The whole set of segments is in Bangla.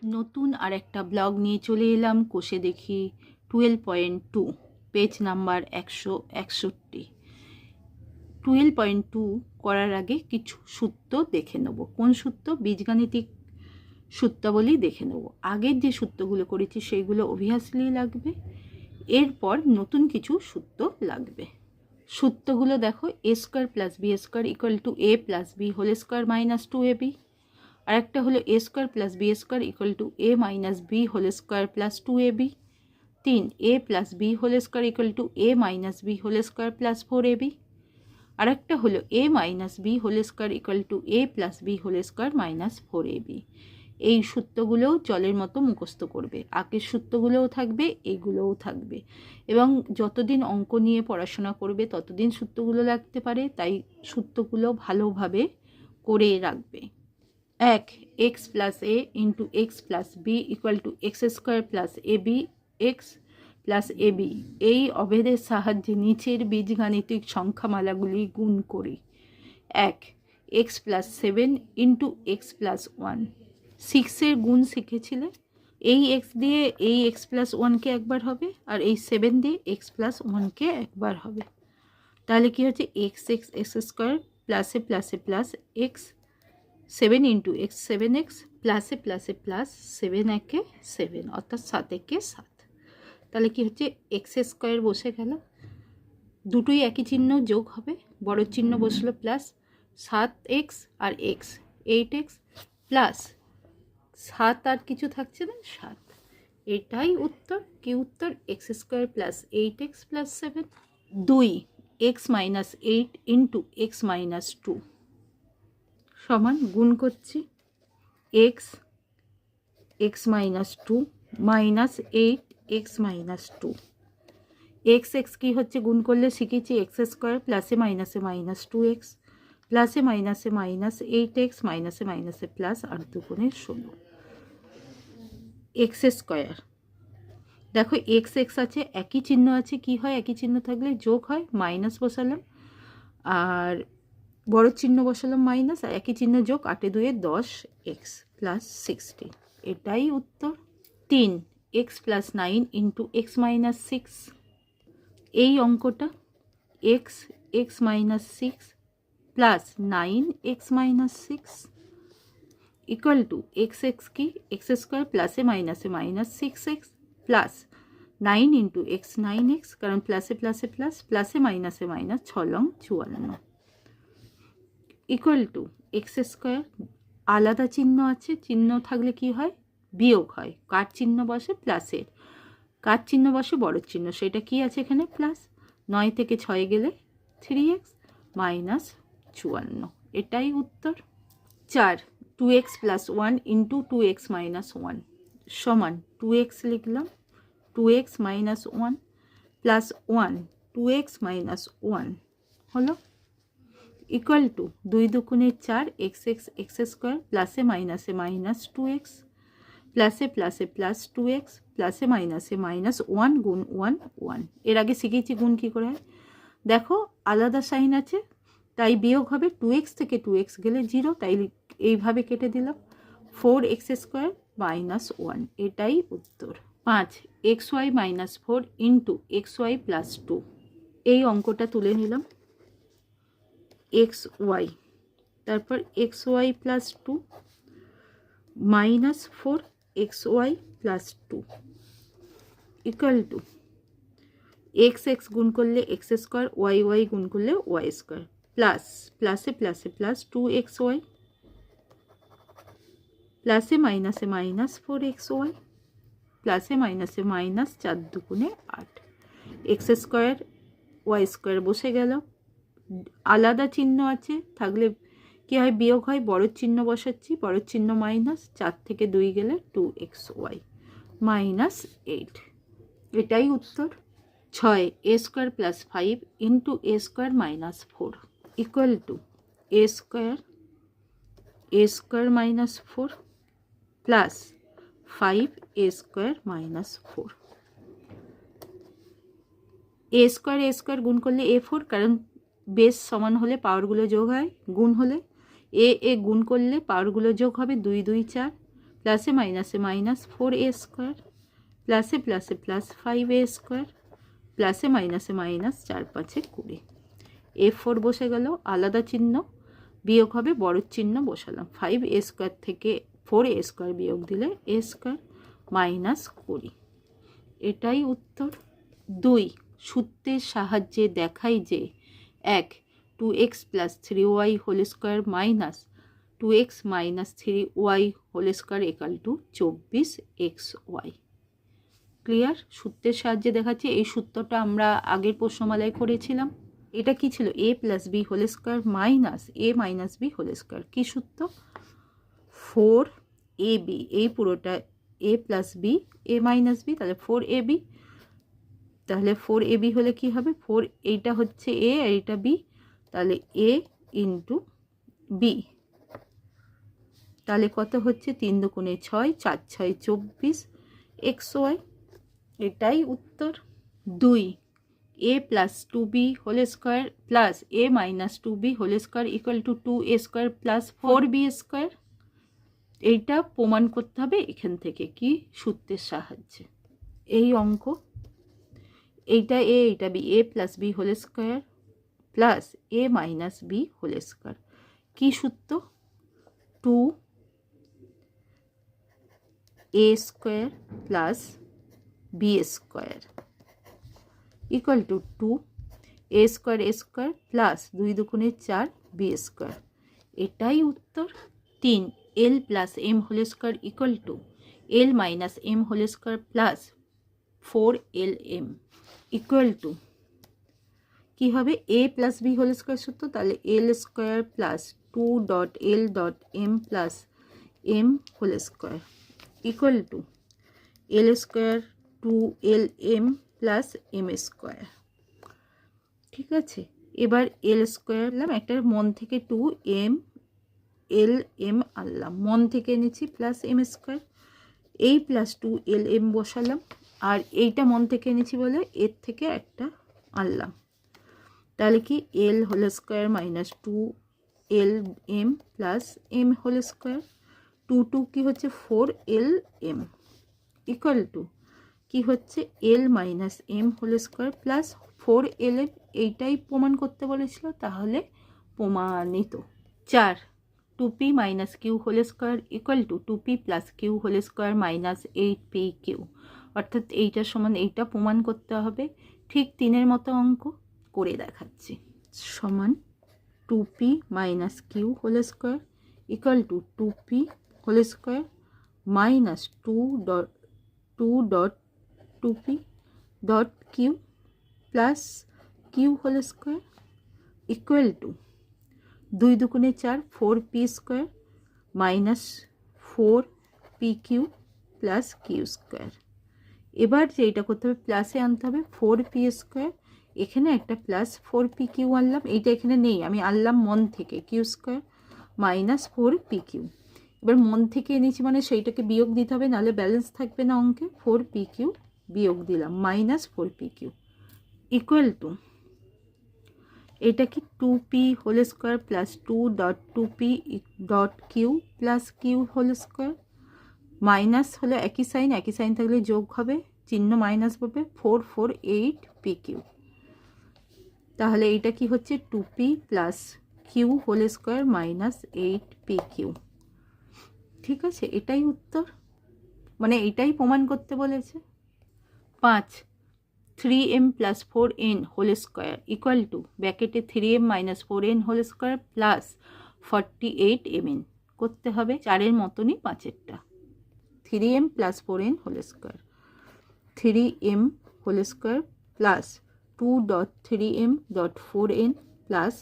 নতুন আর একটা ব্লগ নিয়ে চলে এলাম। কোষে দেখি 12.2 পেজ নাম্বার 161। 12.2 করার আগে কিছু সূত্র দেখে নেব। কোন সূত্র? বীজগাণিতিক সূত্রাবলী দেখে নেব। আগের যে সূত্রগুলো করেছি সেইগুলো অবভিয়াসলি লাগবে, এরপর নতুন কিছু সূত্র লাগবে। সূত্রগুলো দেখো, a square plus b square equal to a plus b whole square minus 2ab। আর একটা হলো a square plus b square equal to a minus b whole square plus 2ab। 3 a plus b whole square equal to a minus b whole square plus 4ab। আর একটা হলো a minus b whole square equal to a plus b whole square minus 4ab। এই সূত্রগুলোও জলের মতো মুখস্থ করবে। আগের সূত্রগুলোও থাকবে, এইগুলোও থাকবে, এবং যতদিন অঙ্ক নিয়ে পড়াশোনা করবে ততদিন সূত্রগুলো লাগতে পারে, তাই সূত্রগুলো ভালোভাবে করে রাখবে। 1 x plus a into x plus b equal to x square plus a b x plus a b. এই অভেদের সাহায্যে নিচের বীজগাণিতিক সংখ্যামালাগুলি গুণ করি। 1 x plus 7 into x plus 1। 6-এর গুণ শিখেছিলে। এই এক্স দিয়ে এই এক্স প্লাস 1কে একবার হবে, আর এই 7 দিয়ে এক্স প্লাস 1কে একবার হবে। তাহলে কি হচ্ছে? এক্স এক্স এক্স স্কোয়ার প্লাসে প্লাসে plus x 7 into x 7x প্লাসে প্লাসে প্লাস 7 একে 7, অর্থাৎ 7 একে 7। তাহলে কি হচ্ছে? এক্স স্কোয়ার বসে গেল, দুটোই একই চিহ্ন যোগ হবে, বড় চিহ্ন বসলো প্লাস 7x আর x 8x প্লাস 7 আর কিছু থাকছে না 7। এটাই উত্তর। কি উত্তর? X square plus 8x plus 7। 2 x minus 8 into x minus 2 সমান গুণ করছি x x minus 2 minus 8 x minus 2। X x কী হচ্ছে? গুণ করলে শিখেছি এক্স স্কোয়ার প্লাসে মাইনাসে মাইনাস 2x প্লাসে মাইনাসে মাইনাস 8x মাইনাসে মাইনাসে প্লাস 8 দুগুণে 16 এক্স স্কোয়ার। দেখো এক্স এক্স আছে, একই চিহ্ন আছে, কি হয়? একই চিহ্ন থাকলে যোগ হয়, মাইনাস বসালাম, আর বড় চিহ্ন বসালাম মাইনাস, আর একই চিহ্ন যোগ, 8 2 10x প্লাস 60। এটাই উত্তর। 3 x plus 9 into x minus 6। এই অঙ্কটা x x minus 6 plus 9 x minus 6 equal to x x কি? এক্স স্কোয়ার প্লাসে মাইনাসে minus 6x plus 9 into x 9x, কারণ প্লাসে প্লাসে প্লাস, প্লাসে মাইনাসে minus, 6 long 54 equal to x square. আলাদা চিহ্ন আছে, চিহ্ন থাকলে কি হয়? বিয়োগ হয়। কার চিহ্ন বসে? প্লাসের। কার চিহ্ন বসে? বড় চিহ্ন। সেটা কি আছে এখানে? প্লাস। 9 থেকে 6 গেলে 3x মাইনাস 54। এটাই উত্তর। 4 2x plus 1 into 2x minus 1 সমান 2x লিখলাম, 2x minus 1 plus 1 2x minus 1 হলো ইকুয়াল টু 2 দুগুণে 4 এক্স এক্স এক্স স্কোয়ার প্লাসে মাইনাসে মাইনাস 2x প্লাসে প্লাসে প্লাস 2x প্লাসে মাইনাসে মাইনাস 1 গুণ 1 1। এর আগে শিখেছি গুণ কী করে হয়। দেখো আলাদা সাইন আছে, তাই বিয়োগ হবে। 2x থেকে 2x গেলে 0, তাই এইভাবে কেটে দিলাম। 4x square minus 1। এটাই উত্তর। 5 xy minus 4 into xy plus 2। এই অঙ্কটা তুলে নিলাম। xy, তারপর xy plus 2 minus 4 xy plus 2 equal to x x গুণ করলে এক্স স্কোয়ার, ওয়াই ওয়াই গুণ করলে ওয়াই স্কোয়ার, প্লাস প্লাসে প্লাসে প্লাস 2xy প্লাসে মাইনাসে মাইনাস 4xy প্লাসে মাইনাসে মাইনাস 4 দুগুণে 8। এক্স স্কোয়ার ওয়াই স্কোয়ার বসে গেল। আলাদা চিহ্ন আছে, থাকলে কি হয়? বিয়োগ হয়। বড় চিহ্ন বসাচ্ছি, বড় চিহ্ন মাইনাস, 4 থেকে 2 গেলে 2xy মাইনাস 8। এটাই উত্তর। 6 a square plus 5 into a square minus 4 equal to a square minus 4 plus 5 a square minus 4। a square গুণ করলে a4, কারণ বেস সমান হলে পাওয়ারগুলো যোগ হয়, গুণ হলে এ গুণ করলে পাওয়ারগুলো যোগ হবে, 2 2 4 প্লাসে মাইনাসে মাইনাস 4a স্কোয়ার, প্লাসে প্লাসে প্লাস 5a স্কোয়ার, প্লাসে মাইনাসে মাইনাস 4 5 20। A4 বসে গেল, আলাদা চিহ্ন, বিয়োগ হবে বড় চিহ্ন বসালাম। 5a স্কোয়ার থেকে 4a স্কোয়ার বিয়োগ দিলে a স্কোয়ার মাইনাস 20। এটাই উত্তর। 2 সূত্রের সাহায্যে দেখাই যে 1 2x plus 3y whole square minus 2x minus 3y whole square equal to 24xy। Clear? সূত্রের সাহায্যে দেখাচ্ছি। এই সূত্রটা আমরা আগের প্রশ্নমালায় করেছিলাম। এটা কি ছিল? a plus b whole square minus a minus b whole square. কী সূত্র? 4ab, এই পুরোটা a plus b a minus b, তাহলে 4ab। তাহলে 4ab হলে কি হবে? 4 এইটা হচ্ছে a আর এইটা b, তাহলে a ইন্টু বি। তাহলে কত হচ্ছে? 3 দুগুণে 6, 4 6 24 xy। এটাই উত্তর। 2 a plus 2b whole square plus a minus 2b whole square equal to 2a square plus 4b square. এইটা প্রমাণ করতে হবে এখান থেকে, কি সূত্রের সাহায্যে। এই অঙ্ক, এইটা a এইটা b, a plus b whole square plus a minus b whole square. কি সূত্র? 2a square plus b square equal to 2a square plus 2 দুগুণে 4 b স্কোয়ার। এটাই উত্তর। 3 l plus m whole square equal to l minus m whole square plus 4lm equal to কী হবে? a plus b whole square সূত্র, তাহলে l square plus 2.l.m plus m whole square equal to l square 2lm plus m square. ঠিক আছে, এবার l স্কোয়ার একটা মন থেকে 2m lm আনলাম, মন থেকে এনেছি প্লাস m স্কোয়ার, এই প্লাস 2lm বসালাম, আর এইটা মন থেকে এনেছি বলে এর থেকে একটা আনলাম। তাহলে কি l whole square minus 2lm plus m whole square, 2 কি হচ্ছে 4lm ইকুয়াল টু কি হচ্ছে l minus m whole square plus 4lm। এইটাই প্রমাণ করতে বলেছিল, তাহলে প্রমাণিত। 4 2p minus q whole square equal to 2p plus q whole square minus 8pq, অর্থাৎ এইটার সমান এইটা প্রমাণ করতে হবে। ঠিক 3-এর মতো অঙ্ক করে দেখাচ্ছি। সমান 2p minus q whole square equal to 2p whole square minus 2.2p dot q plus q whole square equal to 2 দুগুণে 4 4p square minus 4pq plus q square. এবার যে এটা করতে হবে প্লাসে আনতে হবে 4p স্কোয়ার, এখানে একটা প্লাস 4pq আনলাম, এইটা এখানে নেই, আমি আনলাম মন থেকে কিউ স্কোয়ার মাইনাস 4pq। এবার মন থেকে এনেছি মানে সেইটাকে বিয়োগ দিতে হবে, নাহলে ব্যালেন্স থাকবে না অঙ্কে। 4pq বিয়োগ দিলাম মাইনাস 4pq ইকুয়াল টু এটা কি 2p whole square plus 2.2p dot q plus q whole square, minus হলে একই সাইন থাকলে যোগ হবে, চিহ্ন মাইনাস পড়বে, 448pq। তাহলে এইটা কি হচ্ছে 2p plus q whole square minus 8pq। ঠিক আছে, এটাই উত্তর, মানে এটাই প্রমাণ করতে বলেছে। 5 3m plus 4n whole square equal to ব্র্যাকেটে 3m minus 4n whole square plus 48mn করতে হবে। 4-এর মতনই 5-এরটা। 3m plus 4n whole square, 3m whole square plus 2.3m.4n plus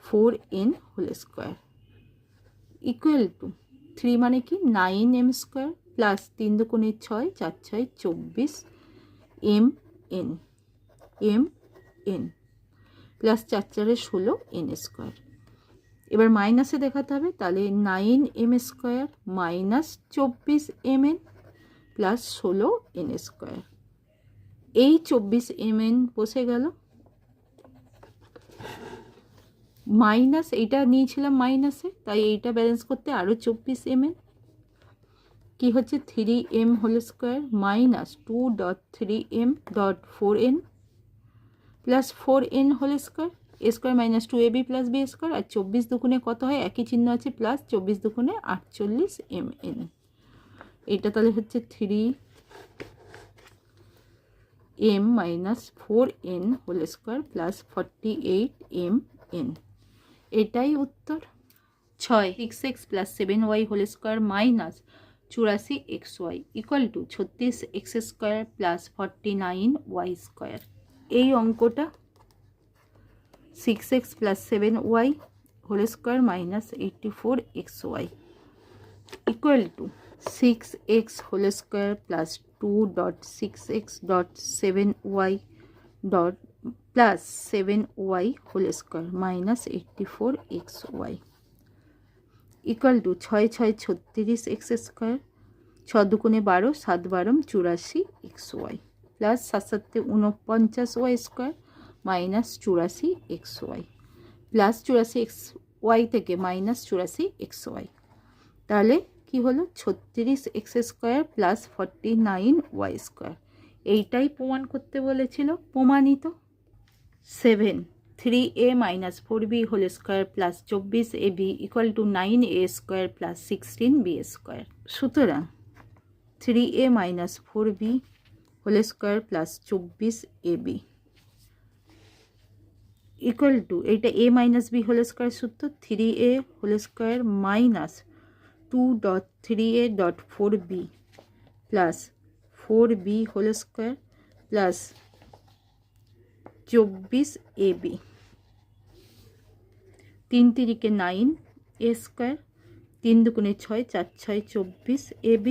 4n whole square equal to 3 মানে কি 9m স্কোয়ার প্লাস 3 দুগুণে 6 4 6 24 mn প্লাস 4 4 16 n স্কোয়ার। এবার মাইনাসে দেখাতে হবে, তাহলে 9m square minus 24mn plus 16 n square. এই 24mn বসে গেল, মাইনাস এইটা নিয়েছিলাম মাইনাসে, তাই এইটা ব্যালেন্স করতে আরও 24mn কি হচ্ছে 3m whole square minus 2.3m dot 4n plus 4n whole square a square minus 2ab plus b square. আর 24 দুগুণে কত হয়, একই চিহ্ন আছে, প্লাস 24 দুগুণে 48mn। এটা তাহলে হচ্ছে 3m minus 4n whole square plus 48mn। এটাই উত্তর। 6 6x plus 7y whole square minus 84xy equal to 36x square plus 49y square. এই অঙ্কটা 6x plus 7y whole square minus 84xy equal to 6x whole square plus 2.6x dot 7y dot plus 7y whole square minus 84xy equal to 6 6 36x square, 6 দুগুণে 12, 7 12 84xy plus 7 7 49y square minus 84xy plus 84xy থেকে মাইনাস 84xy। তাহলে কি হলো 36x square plus 49y square. এইটাই প্রমাণ করতে বলেছিল, প্রমাণিত। 7 3a minus 4b whole square plus 24ab equal to 9a square plus 16b square. সুতরাং 3a minus 4b whole square plus 24ab equal to, এইটা a minus b whole square সূত্র, 3a whole square minus 2.3a dot 4b plus 4b whole square plus 24ab 3 3 9a square, 3 দুগুণে 6, 4 6 24ab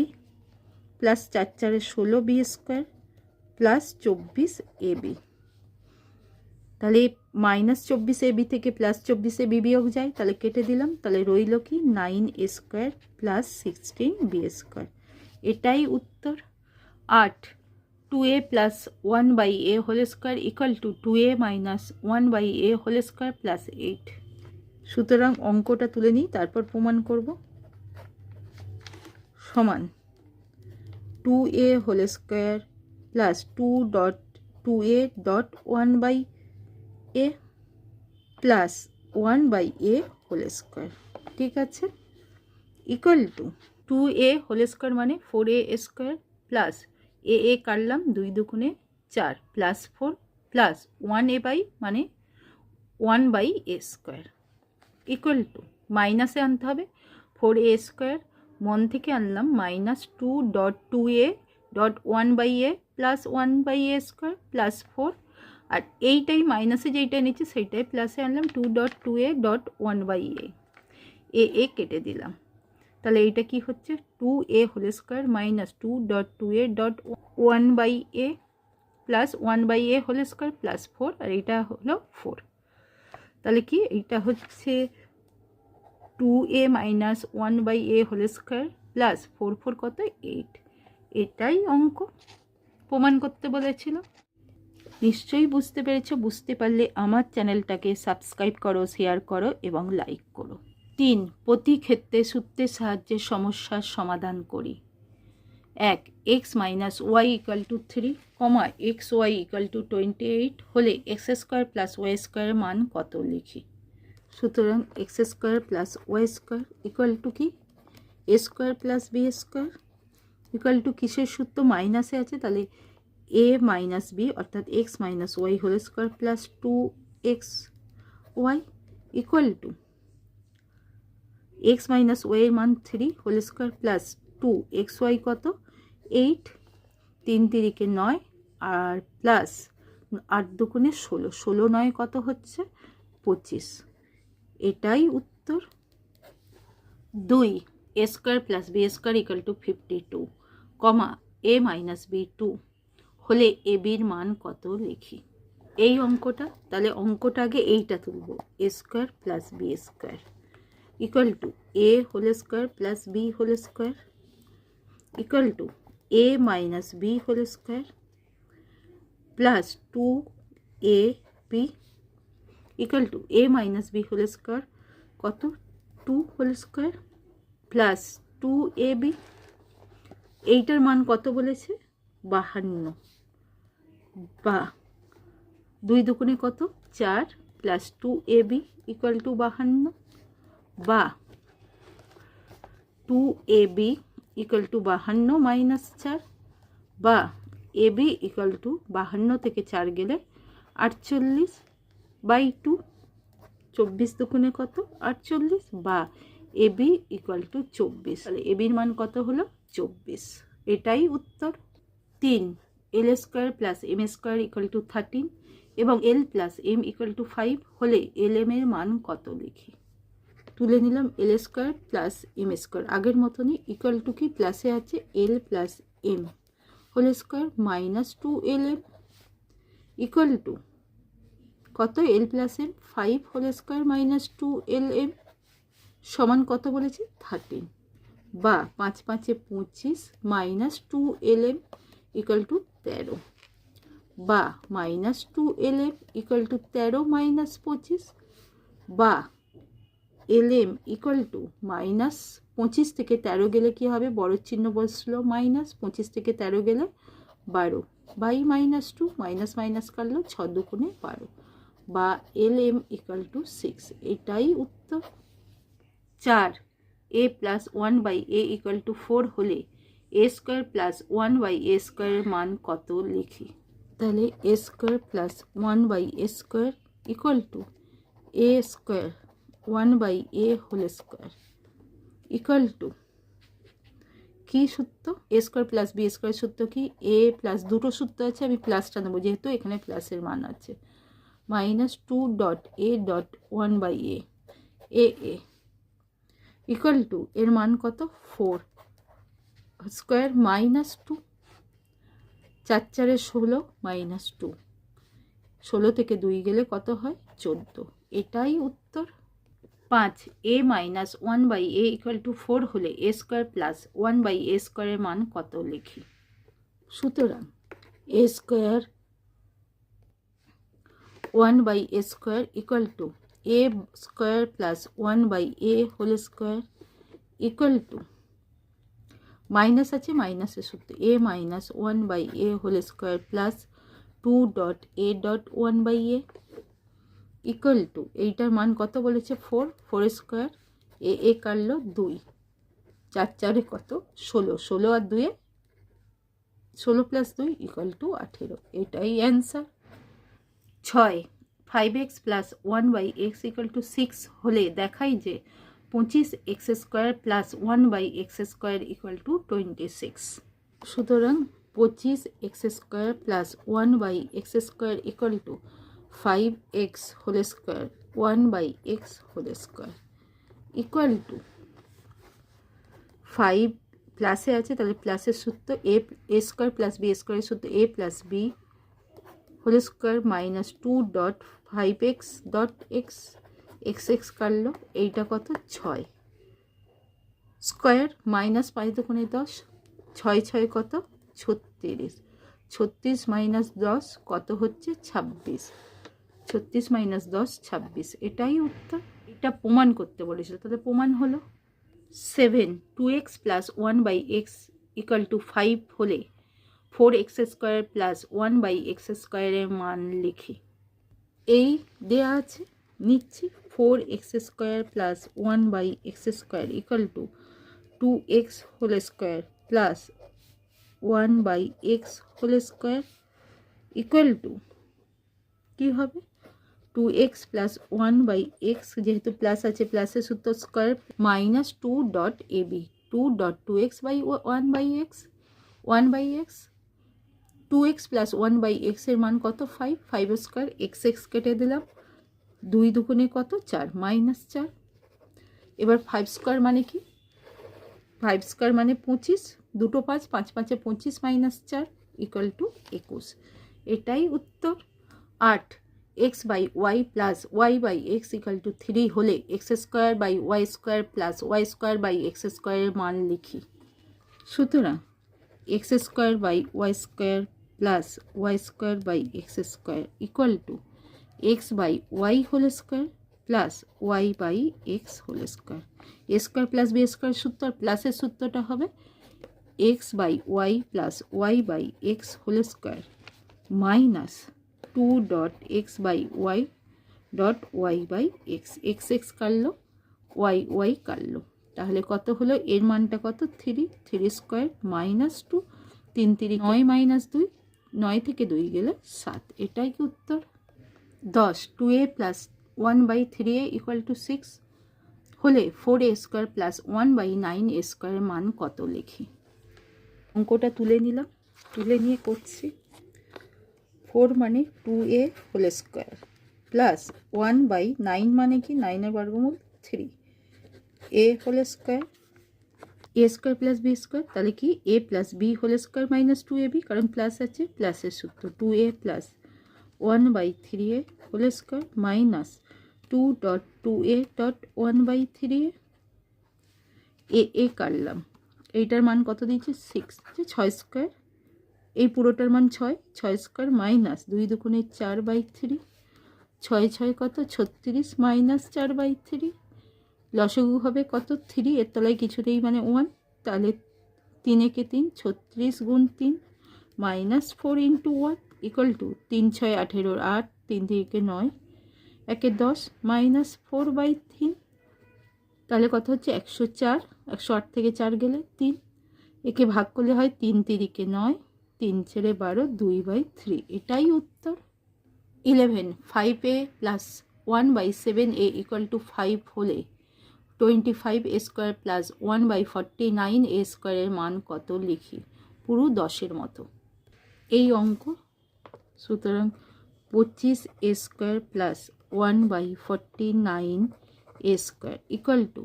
plus 4 4 16b square plus 24ab। তাহলে মাইনাস 24ab থেকে প্লাস 24ab বিয়োগ যায়, তাহলে কেটে দিলাম, তাহলে রইল কি 9a square plus 16b square. এটাই উত্তর। 8 2a plus 1/a whole square equal to 2a minus 1/a whole square plus 8। সুতরাং অঙ্কটা তুলে নিই, তারপর প্রমাণ করব। সমান 2a whole square plus 2.2a dot 1/a plus 1/a whole square, ঠিক আছে, equal to 2a whole square মানে 4a স্কোয়ার প্লাস a কাটলাম 2 দুগুণে 4 প্লাস 4 প্লাস 1a মানে 1/a স্কোয়ার ইকুয়াল টু, মাইনাসে আনতে হবে 4a স্কোয়ার, মন থেকে আনলাম minus 2.2a dot 1/a plus 1/a square plus 4, আর এইটাই মাইনাসে যেইটা নিচ্ছি সেইটাই প্লাসে আনলাম 2.2a ডট 1/a, a কেটে দিলাম। তাহলে এইটা কি হচ্ছে 2a whole square minus 2.2a dot 1/a plus 1/a whole square plus 4, আর এইটা হলো 4। তাহলে কি এইটা হচ্ছে 2a minus 1/a whole square plus 4 4 কত 8। এটাই অঙ্ক, প্রমাণ করতে বলেছিল। নিশ্চয়ই বুঝতে পেরেছো। বুঝতে পারলে আমার চ্যানেলটাকে সাবস্ক্রাইব করো, শেয়ার করো এবং লাইক করো। 3 প্রতি ক্ষেত্রে সূত্রের সাহায্যে সমস্যার সমাধান করি। 1 x minus y equal to 3, x y equal to 28 হলে এক্স স্কোয়ার প্লাস ওয়াই স্কোয়ারের মান কত লিখি। সুতরাং x square plus y square equal to কি a square plus b square equal to কিসের সূত্র, মাইনাসে আছে, তাহলে a মাইনাস বি অর্থাৎ x minus y whole square plus 2xy equal to x minus ওয়াইয়ের মান 3 হোল স্কোয়ার প্লাস 2xy কত 8, 3 3 9 আর প্লাস 8 দুগুণে 16, 16 9 কত হচ্ছে 25। এটাই উত্তর। 2 a square plus b square equal to 52, a minus b 2 হলে এ বির মান কত লিখি। এই অঙ্কটা, তাহলে অঙ্কটা আগে এইটা তুলব, a square plus b square equal to a whole square plus b whole square equal to a minus b whole square plus 2ab equal to a minus b whole square কত 2 হোল স্কোয়ার প্লাস 2ab এইটার মান কত বলেছে? 52, বা 2 দুগুণে কত? 4 প্লাস 2ab ইকুয়াল টু 52, বা 2ab ইকুয়াল টু 52 মাইনাস 4, বা ab ইকুয়াল টু 52 থেকে 4 গেলে 48/2, 24 দুগুণে কত? 48, বা ab ইকুয়াল টু 24। তাহলে এবির মান কত হলো? 24। এটাই উত্তর। 3 l square plus m square equal two 13 এবং l plus m equal to 5 হলে lm এর মান কত লিখি? তুলে নিলাম l square plus m square, আগের মতনই ইকুয়াল টু কি প্লাসে আছে l plus m whole square minus 2lm equal to কত? l plus m 5 whole square minus 2lm সমান কত বলেছে? 13, বা 5 5 25 মাইনাস 2lm ইকুয়াল টু 13, বা minus 2lm equal two 13 minus 25, বা lm ইকুয়াল টু মাইনাস 25 থেকে 13 গেলে কি হবে? বড় চিহ্ন বসলো মাইনাস, 25 থেকে 13 গেলে 12 বাই মাইনাস 2, মাইনাস মাইনাস কাটলো 6 দুগুণে 12, বা lm ইকুয়াল টু 6। এটাই উত্তর। 4 a plus 1/a equal to 4 হলে a স্কোয়ার প্লাস 1/a স্কোয়ারের মান কত লিখি? তাহলে a square plus 1/a square equal to a square 1/a whole square equal to কি সূত্র? a square plus b square সূত্র কি? a প্লাস দুটো সূত্র আছে, আমি প্লাসটা নেবো যেহেতু এখানে প্লাসের মান আছে, minus 2.a dot 1/a a equal to এর মান কত? 4 স্কোয়ার মাইনাস 2, 4 4 16 মাইনাস 2, 16 থেকে 2 গেলে কত হয়? 14। এটাই উত্তর। 5 a minus 1/a equal to 4 হলে a স্কোয়ার প্লাস 1/a স্কোয়ারের মান কত লিখি? সুতরাং a square 1/a square equal to a square plus 1/a whole square equal to minus আছে, মাইনাসের সূত্র a minus 1/a whole square plus 2.a dot 1/a equal to এইটার মান কত বলেছে? 4 স্কোয়ার এ কাটলো 2, 4 4 কত? 16, 16 আর 2 16 প্লাস 2 ইকুয়াল টু 18। এটাই answer. 6 5x plus 1/x equal to 6 হলে দেখাই যে 25x square plus 1/x square equal to 26। সুতরাং 25x square plus 1/x square equal to 5x whole square 1/x whole square equal to 5 প্লাসে আছে, তাহলে প্লাসের সূত্র a স্কোয়ার প্লাস b স্কোয়ারের সূত্র a plus b whole square minus 2.5x dot x কাটলো, এইটা কত? 6 স্কোয়ার মাইনাস 5 দুগুণে 10, 6 6 কত? 36, 36 মাইনাস 10 কত হচ্ছে? 26, 36 মাইনাস 10 26। এটাই উত্তর। এটা প্রমাণ করতে বলেছিল, তাহলে প্রমাণ হলো 7 2x plus 1/x equal to 5 হলে 4x স্কোয়ার প্লাস 1/x স্কোয়ারের মান লিখি। এই দেয়া আছে, নিচ্ছি 4x square plus 1/x square equal to 2x whole square plus 1/x whole square equal to কী হবে? 2x প্লাস 1/x, যেহেতু প্লাস আছে প্লাসের সূত্র square minus 2.ab 2.2x by 1/x 2x plus 1/x এর মান কত? 5 স্কোয়ার x কেটে দিলাম, 2 দুগুণে কত? 4 মাইনাস 4। এবার 5 স্কোয়ার মানে কি? 5 স্কোয়ার মানে 25, 2 5 5 5 25 মাইনাস 4 ইকুয়াল টু 21। এটাই উত্তর। 8 x by y plus y by x equal to 3 হলে x square by y square plus y square by x স্কোয়ারের মান লিখি। সুতরাং x square by y square plus y square by x square equal to x by y whole square plus y by x whole square. A square plus b square সূত্র, প্লাসের সূত্রটা হবে x by y plus y by x whole square minus 2 dot x by y dot y by x, x x কাটলো, ওয়াই ওয়াই কাটলো, তাহলে কত হলো? এর মানটা কত? 3, 3 স্কোয়ার মাইনাস 2, 3 3 9 মাইনাস 2, 9 থেকে 2 গেলে 7। এটাই কি উত্তর? 10 2a plus 1/3a equal to 6 হলে 4a স্কোয়ার প্লাস 1/9a স্কোয়ারের মান কত লিখি? অঙ্কটা তুলে নিলাম, তুলে নিয়ে করছি। 4 মানে 2a হোল স্কোয়ার প্লাস 1/9 মানে কি? 9 বর্গমূল 3, a whole square, a square plus b square, তাহলে কি a plus b whole square minus 2ab, কারণ প্লাস আছে, প্লাসের সূত্র 2a plus 1/3a whole square minus 2 dot 2a dot 1/3a, a কাটলাম, এইটার মান কত দিয়েছে? 6, 6 স্কোয়ার, এই পুরোটার মান 6, 6 স্কোয়ার মাইনাস 2 দুগুণে 4/3, 6 6 কত? 36 মাইনাস 4/3, লসাগু হবে কত? 3, এর তলায় কিছু নেই মানে 1, তাহলে 3 একে 3, 36 গুণ 3 মাইনাস 4 ইন্টু 1 ইকুয়াল টু 3 6 18, 8, 3 থেকে 9, 1 10 মাইনাস 4/3, তাহলে কত হচ্ছে? 104, 108 থেকে 4 গেলে 3, একে ভাগ করলে হয় 3 3 9, 3 ছেড়ে 12, 2/3, এটাই উত্তর। 11 5a plus 1/7a equal to 5 হলে 25a স্কোয়ার প্লাস 1/49a স্কোয়ারের মান কত লিখি? পুরো 10-এর মতো এই অঙ্ক। সুতরাং 25a square plus 1/49a square equal to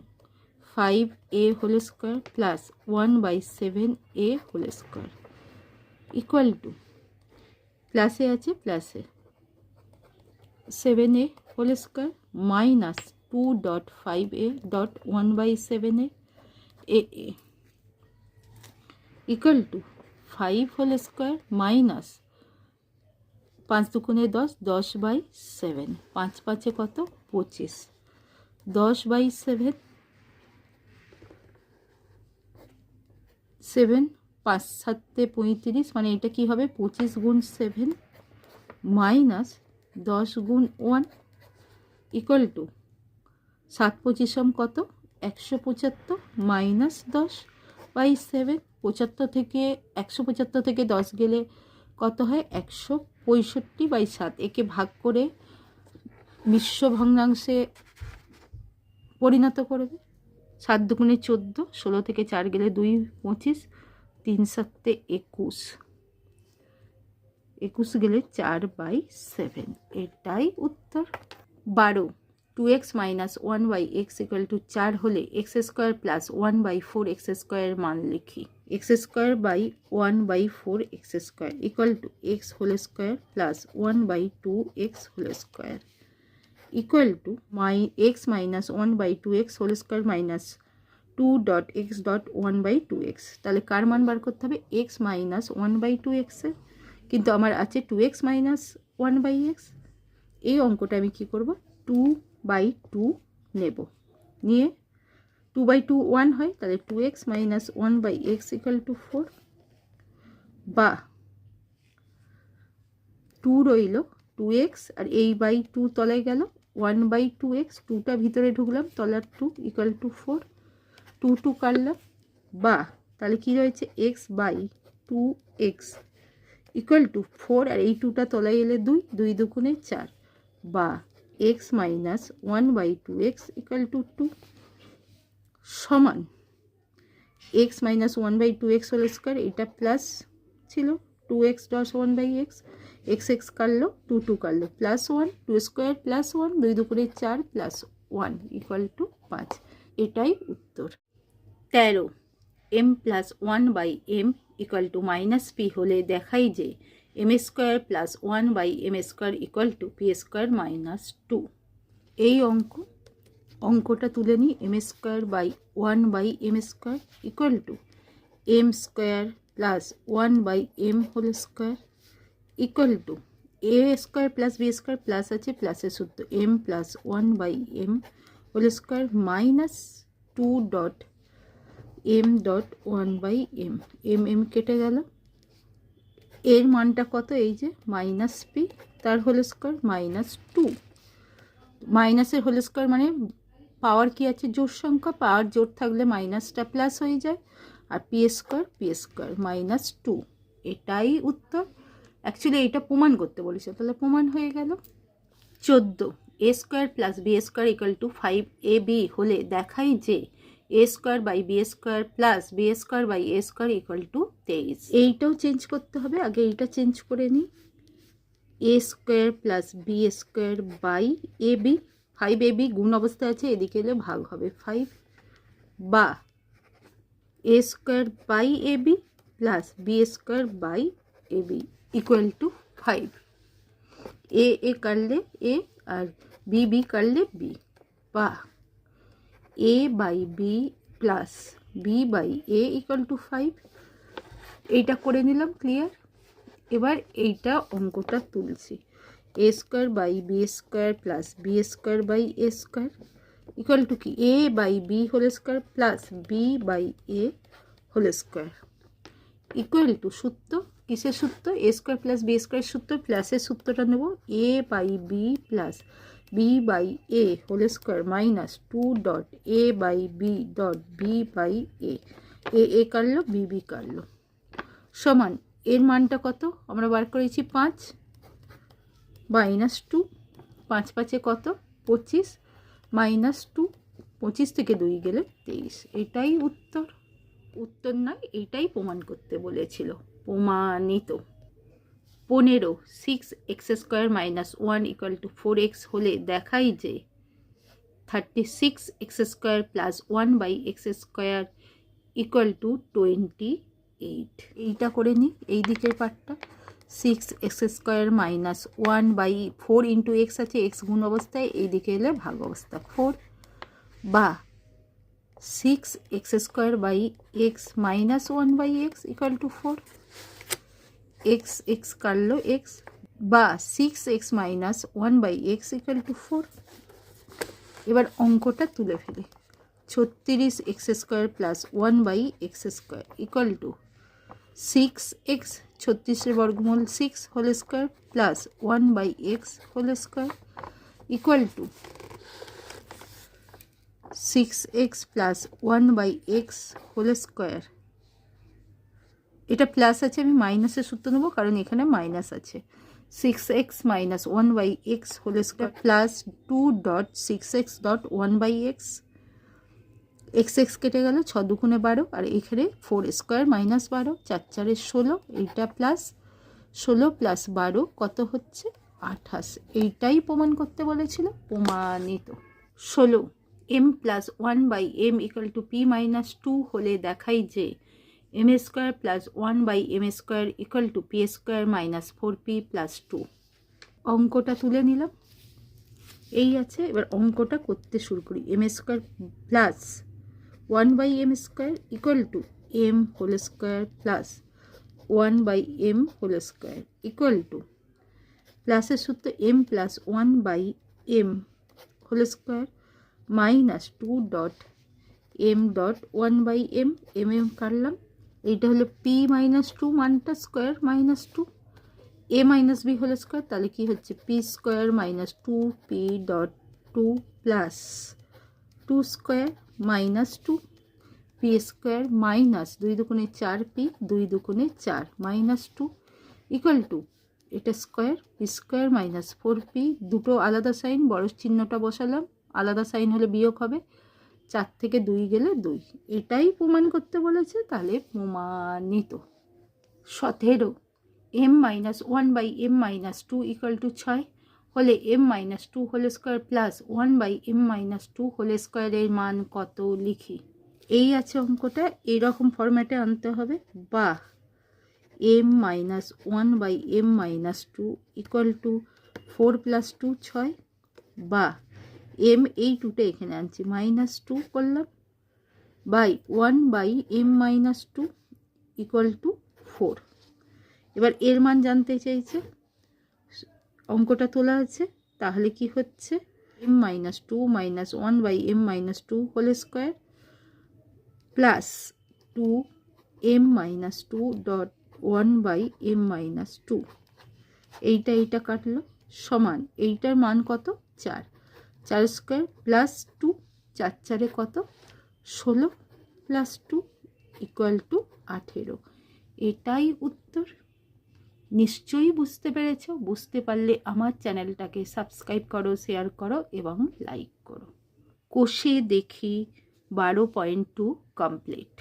5a whole square plus 1/7a whole square equal to, প্লাসে আছে প্লাসে 7a whole square minus 2 dot 5a dot 1/7a equal to 5 whole square minus 5 দুগুণে 10, 10/7, 5 5 কত? 25, 10/7, 7 5 7 35, মানে এটা কি হবে? 25 গুণ 7 মাইনাস 10 গুণ 1 ইকুয়াল টু 7 25 কত? 175 মাইনাস 10/7, 75 থেকে 175 থেকে 10 গেলে কত হয়? 165/7, একে ভাগ করে মিশ্র ভগ্নাংশে পরিণত করবে। 7 দুগুণে 14, 16 থেকে 4 গেলে 2 25, 3 7 21, 21 গেলে 4/7, এটাই উত্তর। 12 2x minus 1/x equal to 4 হলে x স্কোয়ার প্লাস 1/4x স্কোয়ারের মান লিখি। x square by 1/4x square equal to x whole square plus 1/2x whole square equal to x minus 1/2x whole square minus 2 dot x dot 1/2x, তাহলে কার মান বার করতে হবে? x মাইনাস 1/2x এর, কিন্তু আমার আছে 2x মাইনাস 1/x। এই অঙ্কটা আমি কি করব? 2/2 নেব, নিয়ে 2/2 1 হয়, তাহলে 2x minus 1/x equal to 4, বা 2 রইল 2x আর এই বাই 2 তলায় গেল 1/2x, 2টা ভিতরে ঢুকলাম, তলার 2 ইকুয়াল টু 4, 2 2 কাটলাম, বা তাহলে কি রয়েছে? x by 2x equal to 4, আর এই 2টা তলায় এলে 2, 2 দুগুণে 4, বা x minus 1/2x equal to 2 সমান x minus 1/2x whole square, এটা প্লাস ছিল 2x dot 1/x, x x কাটলো, 2 2 কাটলো, প্লাস 1, 2 স্কোয়ার প্লাস 1, 2 দুগুণে 4 প্লাস 1 ইকুয়াল টু 5, এটাই উত্তর। 13 m plus 1/m equal to minus p হলে দেখাই যে m square plus 1/m square equal to p square minus 2। এই অঙ্কটা তুলে নিই। m square by 1/m square equal to m square plus 1/m whole square equal to a square plus b square, plus আছে প্লাসের সূত্র m plus 1/m whole square minus 2 dot m dot 1/m, m কেটে গেল। এর মানটা কত, এই যে মাইনাস পি তার হোল স্কোয়ার মাইনাস 2, মাইনাসের হোল স্কোয়ার মানে পাওয়ার কি আছে, জোড় সংখ্যা, পাওয়ার জোড় থাকলে মাইনাসটা প্লাস হয়ে যায়, আর পি স্কোয়ার মাইনাস 2, এটাই উত্তর। অ্যাকচুয়ালি এটা প্রমাণ করতে বলেছে, তাহলে প্রমাণ হয়ে গেল। 14 a square plus b square equal to 5ab হলে দেখাই যে a square by b square plus b square by a square equal to 23। এইটাও চেঞ্জ করতে হবে, আগে এইটা চেঞ্জ করে নিই। A square plus b square by a b, 5ab গুণ অবস্থায় আছে, এদিকে এলে ভাগ হবে 5, বা a square by a b plus b square by a b equal to 5। A কাটলে এ আর বি কাটলে বি, বা a by b plus b by a equal to 5। এইটা করে নিলাম, ক্লিয়ার। এবার এইটা অঙ্কটা তুলছি, a square by b square plus b square by a square equal to কি, a by b whole square plus b by a whole square equal two, সূত্র কিসের সূত্র, a square plus b square সূত্র, প্লাসের সূত্রটা নেব, a by b plus b by a whole square minus 2 dot a by b dot b by a কাটলো বি কাটলো, সমান এর মানটা কত আমরা বার করেছি 5 মাইনাস 2, 5 5 কত 25 মাইনাস 2, 25 থেকে 2 গেলে 23, এটাই উত্তর। উত্তর নয়, এইটাই প্রমাণ করতে বলেছিল, প্রমাণিত। 15 6x square minus 1 equal to 4x হলে দেখাই যে 36x square plus 1/x square equal to 28। এইটা করে নিই, এই দিকের পার্টটা 6x square minus 1/4 into x আছে, এক্স গুণ অবস্থায়, এই দিকে এলে ভাগ অবস্থা 4, বা 6x square by x minus 1/x equal to 4, x কাটলো এক্স, বা 6x minus 1/x equal to 4। এবার অঙ্কটা তুলে ফেলি, 36x square plus 1/x square equal to 6x, 36 বর্গমূল 6 whole square plus 1/x whole square equal to 6x plus 1/x whole square. এটা প্লাস আছে, আমি মাইনাসের সূত্র নেবো কারণ এখানে মাইনাস আছে, 6x minus 1/x whole square plus 2 dot 6x dot 1/x, x কেটে গেল, 6 দুগুণে 12, আর এখানে 4 স্কোয়ার মাইনাস 12, 4 4 16, এইটা প্লাস 16 প্লাস 12 কত হচ্ছে 28, এইটাই প্রমাণ করতে বলেছিল, প্রমাণিত। 16 m plus 1/m equal to p minus 2 হলে দেখাই যে m square plus 1/m square equal to p square minus 4p plus 2। অঙ্কটা তুলে নিলাম, এই আছে। এবার অঙ্কটা করতে শুরু করি, m square plus 1/m square equal to m whole square plus 1/m whole square equal to, প্লাসের সূত্র m plus 1/m whole square minus 2 dot m dot 1/m, m কাটলাম, এইটা হলো p মাইনাস 2 মানটা square minus 2, a minus b whole square, তাহলে কি হচ্ছে p square minus 2p dot 2 plus 2 square minus 2 p square minus 2 দুগুণে 4p 2 দুগুণে 4 মাইনাস 2 ইকুয়াল টু, এটা square p square minus 4p, দুটো আলাদা সাইন, বড় চিহ্নটা বসালাম, আলাদা সাইন হলে বিয়োগ হবে, 4 থেকে 2 গেলে 2, এটাই প্রমাণ করতে বলেছে, তাহলে প্রমাণিত। 17 m minus 1/m minus 2 equal to 6 হলে m minus 2 whole square plus 1/m minus 2 whole স্কোয়ারের মান কত লিখি। এই আছে অঙ্কটা, এইরকম ফরম্যাটে আনতে হবে, বা m minus 1/m minus 2 equal to 4 plus 2 6, বা m এই 2টা এখানে আনছি মাইনাস 2 করলাম, by 1/m minus 2 equal to 4। এবার এর মান জানতে চাইছে, অঙ্কটা তোলা আছে, তাহলে কি হচ্ছে m minus 2 minus 1/m minus 2 whole square plus 2m-2 dot 1/m-2, এইটা কাটলো সমান এইটার মান কত 4, 4 স্কোয়ার প্লাস 2, 4 4 কত 16 প্লাস 2 ইকুয়াল টু 18। এটাই উত্তর। নিশ্চয়ই বুঝতে পেরেছ। বুঝতে পারলে আমার চ্যানেলটাকে সাবস্ক্রাইব করো, শেয়ার করো এবং লাইক করো। কষে দেখি 12.2 কমপ্লিট।